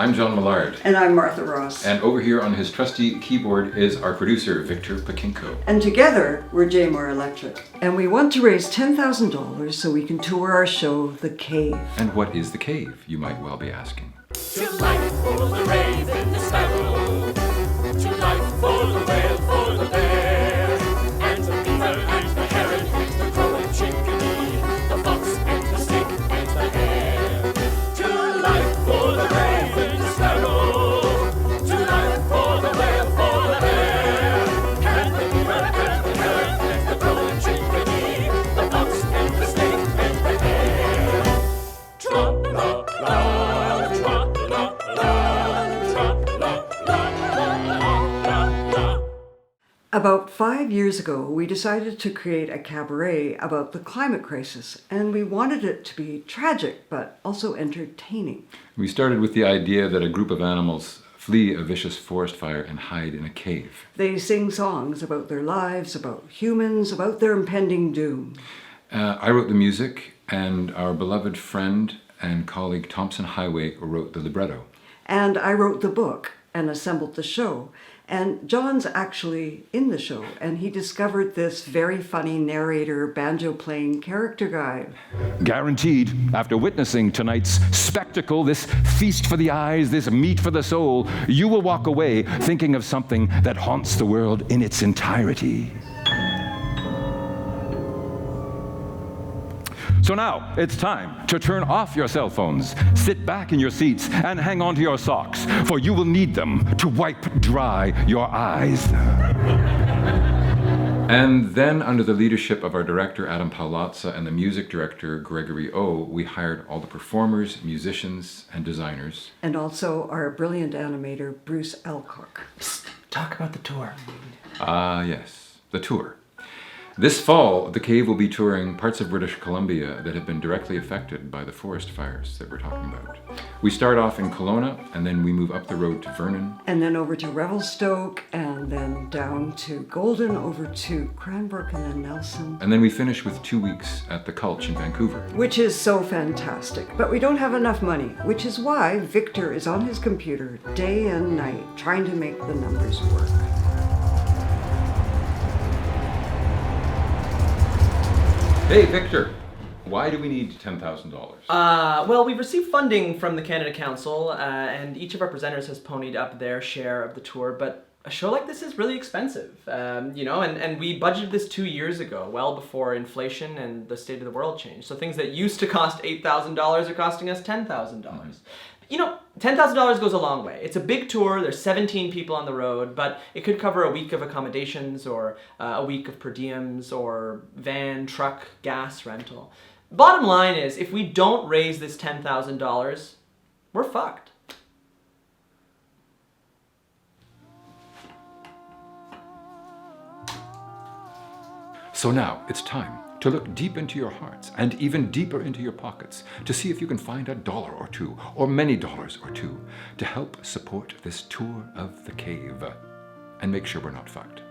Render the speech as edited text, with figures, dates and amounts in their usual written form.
I'm John Millard. And I'm Martha Ross. And over here on his trusty keyboard is our producer, Victor Pokinko. And together, we're Jaymore Electric. And we want to raise $10,000 so we can tour our show, The Cave. And what is The Cave, you might well be asking? To life for the raven, the sparrow. To life for the whale, for the bear. And the beaver and the heron, the crow and chickadee, the fox and the snake and the hare. To life for the raven, the sparrow. To life for the whale, for the bear. And the beaver and the heron, and the crow and chickadee, the fox and the snake and the hare. Tra-la-la. About 5 years ago, we decided to create a cabaret about the climate crisis, and we wanted it to be tragic, but also entertaining. We started with the idea that a group of animals flee a vicious forest fire and hide in a cave. They sing songs about their lives, about humans, about their impending doom. I wrote the music, and our beloved friend and colleague Thompson Highway wrote the libretto. And I wrote the book and assembled the show. And John's actually in the show, and he discovered this very funny narrator, banjo-playing character guy. Guaranteed, after witnessing tonight's spectacle, this feast for the eyes, this meat for the soul, you will walk away thinking of something that haunts the world in its entirety. So now, it's time to turn off your cell phones, sit back in your seats, and hang on to your socks, for you will need them to wipe dry your eyes. And then, under the leadership of our director, Adam Paolazza, and the music director, Gregory O., we hired all the performers, musicians, and designers. And also our brilliant animator, Bruce Alcock. Psst, talk about the tour. Yes, the tour. This fall, The Cave will be touring parts of British Columbia that have been directly affected by the forest fires that we're talking about. We start off in Kelowna, and then we move up the road to Vernon. And then over to Revelstoke, and then down to Golden, over to Cranbrook, and then Nelson. And then we finish with 2 weeks at the Cultch in Vancouver. Which is so fantastic, but we don't have enough money, which is why Victor is on his computer day and night trying to make the numbers work. Hey, Victor, why do we need $10,000? Well, we've received funding from the Canada Council, and each of our presenters has ponied up their share of the tour, but a show like this is really expensive, and we budgeted this 2 years ago, well before inflation and the state of the world changed. So things that used to cost $8,000 are costing us $10,000. Mm-hmm. You know, $10,000 goes a long way. It's a big tour, there's 17 people on the road, but it could cover a week of accommodations or a week of per diems or van, truck, gas rental. Bottom line is, if we don't raise this $10,000, we're fucked. So now it's time to look deep into your hearts and even deeper into your pockets to see if you can find $1 or $2 or many dollars or $2 to help support this tour of the cave and make sure we're not fucked.